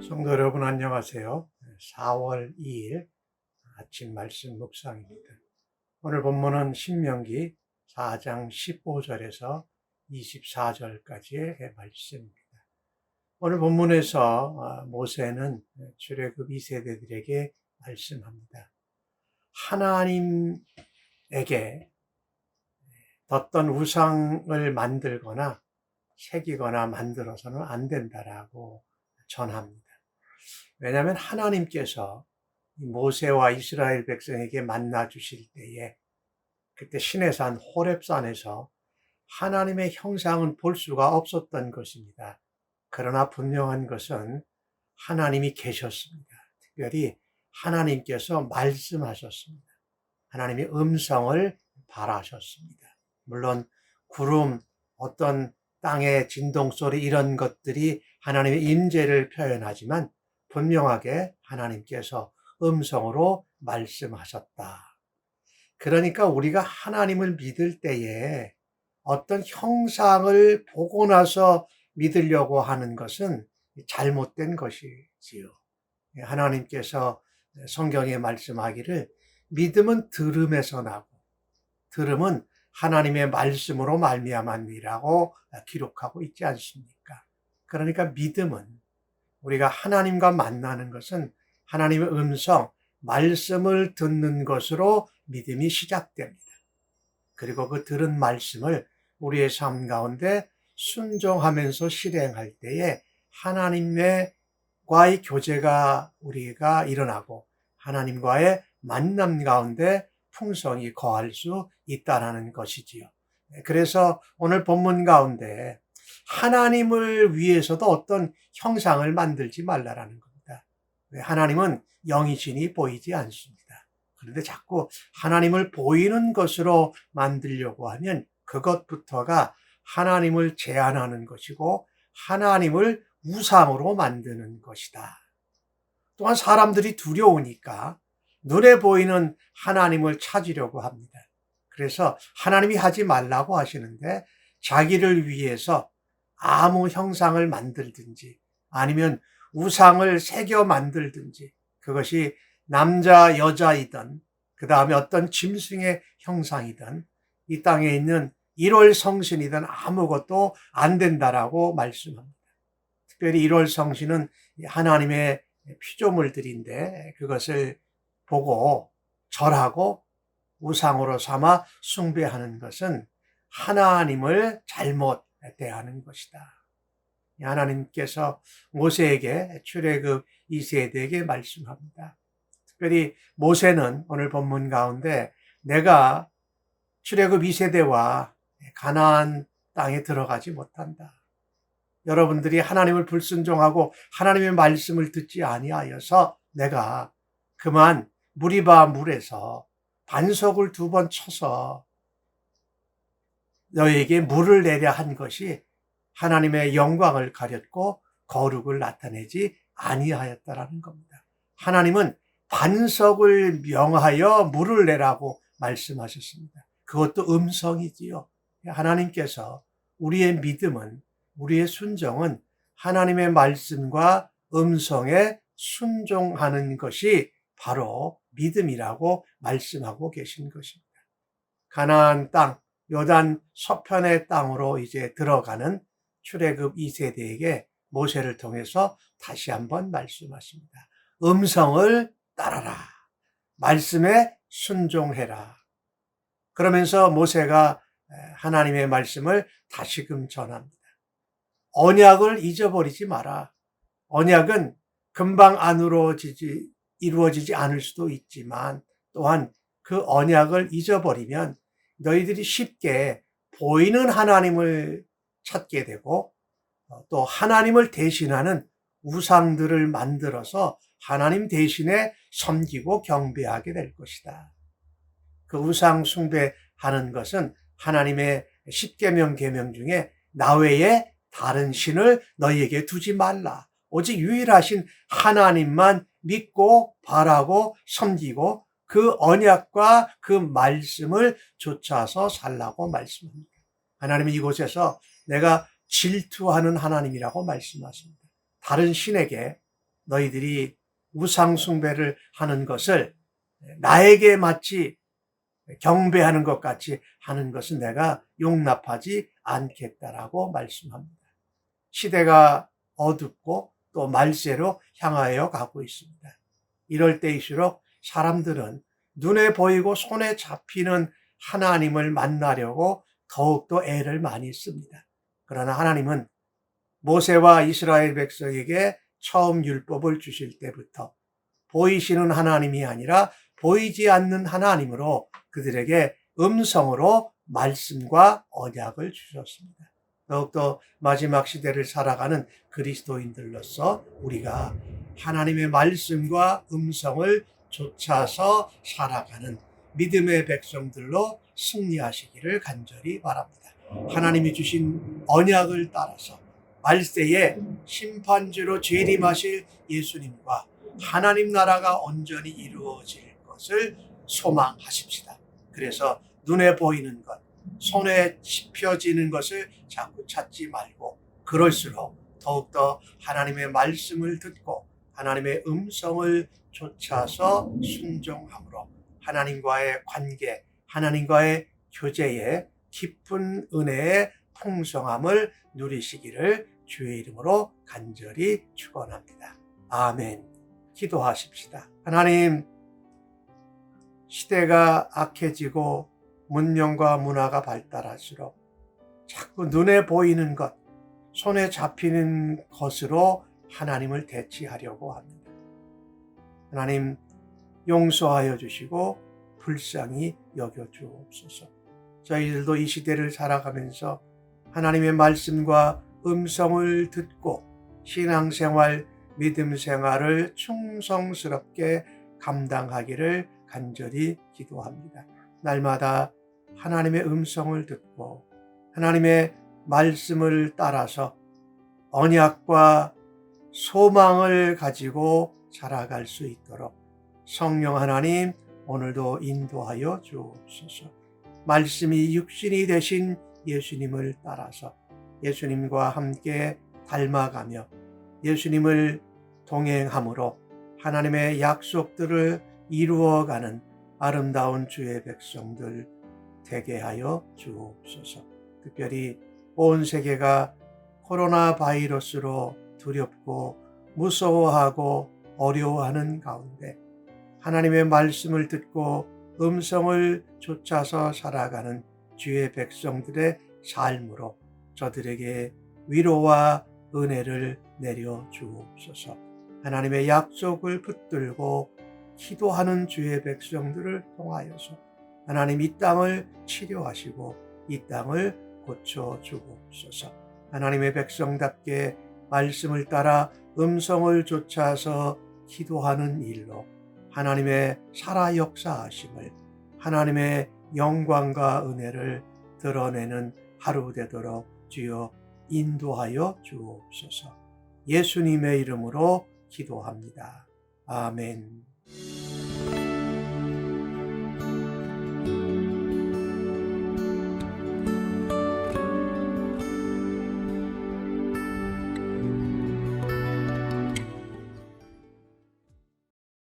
성도 여러분 안녕하세요. 4월 2일 아침 말씀 묵상입니다. 오늘 본문은 신명기 4장 15절에서 24절까지의 말씀입니다. 오늘 본문에서 모세는 출애굽 2세대들에게 말씀합니다. 하나님에게 어떤 우상을 만들거나 새기거나 만들어서는 안 된다라고 전합니다. 왜냐하면 하나님께서 모세와 이스라엘 백성에게 만나 주실 때에 그때 시내산 호렙산에서 하나님의 형상은 볼 수가 없었던 것입니다. 그러나 분명한 것은 하나님이 계셨습니다. 특별히 하나님께서 말씀하셨습니다. 하나님의 음성을 발하셨습니다. 물론 구름, 어떤 땅의 진동소리 이런 것들이 하나님의 임재를 표현하지만 분명하게 하나님께서 음성으로 말씀하셨다. 그러니까 우리가 하나님을 믿을 때에 어떤 형상을 보고 나서 믿으려고 하는 것은 잘못된 것이지요. 하나님께서 성경에 말씀하기를 믿음은 들음에서 나고 들음은 하나님의 말씀으로 말미암았니라고 기록하고 있지 않습니까? 그러니까 믿음은 우리가 하나님과 만나는 것은 하나님의 음성, 말씀을 듣는 것으로 믿음이 시작됩니다. 그리고 그 들은 말씀을 우리의 삶 가운데 순종하면서 실행할 때에 하나님과의 교제가 우리가 일어나고 하나님과의 만남 가운데 풍성이 거할 수 있다는 것이지요. 그래서 오늘 본문 가운데 하나님을 위해서도 어떤 형상을 만들지 말라라는 겁니다. 하나님은 영이신이 보이지 않습니다. 그런데 자꾸 하나님을 보이는 것으로 만들려고 하면 그것부터가 하나님을 제한하는 것이고 하나님을 우상으로 만드는 것이다. 또한 사람들이 두려우니까 눈에 보이는 하나님을 찾으려고 합니다. 그래서 하나님이 하지 말라고 하시는데 자기를 위해서 아무 형상을 만들든지 아니면 우상을 새겨 만들든지 그것이 남자, 여자이든 그 다음에 어떤 짐승의 형상이든 이 땅에 있는 1월 성신이든 아무것도 안 된다라고 말씀합니다. 특별히 1월 성신은 하나님의 피조물들인데 그것을 보고 절하고 우상으로 삼아 숭배하는 것은 하나님을 잘못 대하는 것이다. 하나님께서 모세에게 출애굽 2세대에게 말씀합니다. 특별히 모세는 오늘 본문 가운데 내가 출애굽 2세대와 가나안 땅에 들어가지 못한다. 여러분들이 하나님을 불순종하고 하나님의 말씀을 듣지 아니하여서 내가 그만 무리바 물에서 반석을 2번 쳐서 너에게 물을 내려 한 것이 하나님의 영광을 가렸고 거룩을 나타내지 아니하였다라는 겁니다. 하나님은 반석을 명하여 물을 내라고 말씀하셨습니다. 그것도 음성이지요. 하나님께서 우리의 믿음은, 우리의 순종은 하나님의 말씀과 음성에 순종하는 것이 바로 믿음이라고 말씀하고 계신 것입니다. 가나안 땅, 요단 서편의 땅으로 이제 들어가는 출애굽 2세대에게 모세를 통해서 다시 한번 말씀하십니다. 음성을 따라라. 말씀에 순종해라. 그러면서 모세가 하나님의 말씀을 다시금 전합니다. 언약을 잊어버리지 마라. 언약은 금방 안 이루어지지 않을 수도 있지만 또한 그 언약을 잊어버리면 너희들이 쉽게 보이는 하나님을 찾게 되고 또 하나님을 대신하는 우상들을 만들어서 하나님 대신에 섬기고 경배하게 될 것이다. 그 우상 숭배하는 것은 하나님의 10계명 계명 중에 나 외에 다른 신을 너희에게 두지 말라. 오직 유일하신 하나님만 믿고 바라고 섬기고 그 언약과 그 말씀을 좇아서 살라고 말씀합니다. 하나님은 이곳에서 내가 질투하는 하나님이라고 말씀하십니다. 다른 신에게 너희들이 우상 숭배를 하는 것을 나에게 마치 경배하는 것 같이 하는 것은 내가 용납하지 않겠다라고 말씀합니다. 시대가 어둡고 또 말세로 향하여 가고 있습니다. 이럴 때일수록 사람들은 눈에 보이고 손에 잡히는 하나님을 만나려고 더욱더 애를 많이 씁니다. 그러나 하나님은 모세와 이스라엘 백성에게 처음 율법을 주실 때부터 보이시는 하나님이 아니라 보이지 않는 하나님으로 그들에게 음성으로 말씀과 언약을 주셨습니다. 더욱더 마지막 시대를 살아가는 그리스도인들로서 우리가 하나님의 말씀과 음성을 좇아서 살아가는 믿음의 백성들로 승리하시기를 간절히 바랍니다. 하나님이 주신 언약을 따라서 말세에 심판주로 재림하실 예수님과 하나님 나라가 온전히 이루어질 것을 소망하십시다. 그래서 눈에 보이는 것, 손에 짚혀지는 것을 자꾸 찾지 말고 그럴수록 더욱더 하나님의 말씀을 듣고 하나님의 음성을 좇아서 순종함으로 하나님과의 관계, 하나님과의 교제에 깊은 은혜의 풍성함을 누리시기를 주의 이름으로 간절히 축원합니다. 아멘. 기도하십시다. 하나님, 시대가 악해지고 문명과 문화가 발달할수록 자꾸 눈에 보이는 것, 손에 잡히는 것으로 하나님을 대치하려고 합니다. 하나님, 용서하여 주시고 불쌍히 여겨 주옵소서. 저희들도 이 시대를 살아가면서 하나님의 말씀과 음성을 듣고 신앙생활, 믿음생활을 충성스럽게 감당하기를 간절히 기도합니다. 날마다 하나님의 음성을 듣고 하나님의 말씀을 따라서 언약과 소망을 가지고 살아갈 수 있도록 성령 하나님 오늘도 인도하여 주옵소서. 말씀이 육신이 되신 예수님을 따라서 예수님과 함께 닮아가며 예수님을 동행함으로 하나님의 약속들을 이루어가는 아름다운 주의 백성들 되게 하여 주옵소서. 특별히 온 세계가 코로나 바이러스로 두렵고 무서워하고 어려워하는 가운데 하나님의 말씀을 듣고 음성을 좇아서 살아가는 주의 백성들의 삶으로 저들에게 위로와 은혜를 내려 주옵소서. 하나님의 약속을 붙들고 기도하는 주의 백성들을 통하여서 하나님 이 땅을 치료하시고 이 땅을 고쳐 주옵소서. 하나님의 백성답게 말씀을 따라 음성을 좇아서 기도하는 일로 하나님의 살아 역사하심을, 하나님의 영광과 은혜를 드러내는 하루 되도록 주여 인도하여 주옵소서. 예수님의 이름으로 기도합니다. 아멘.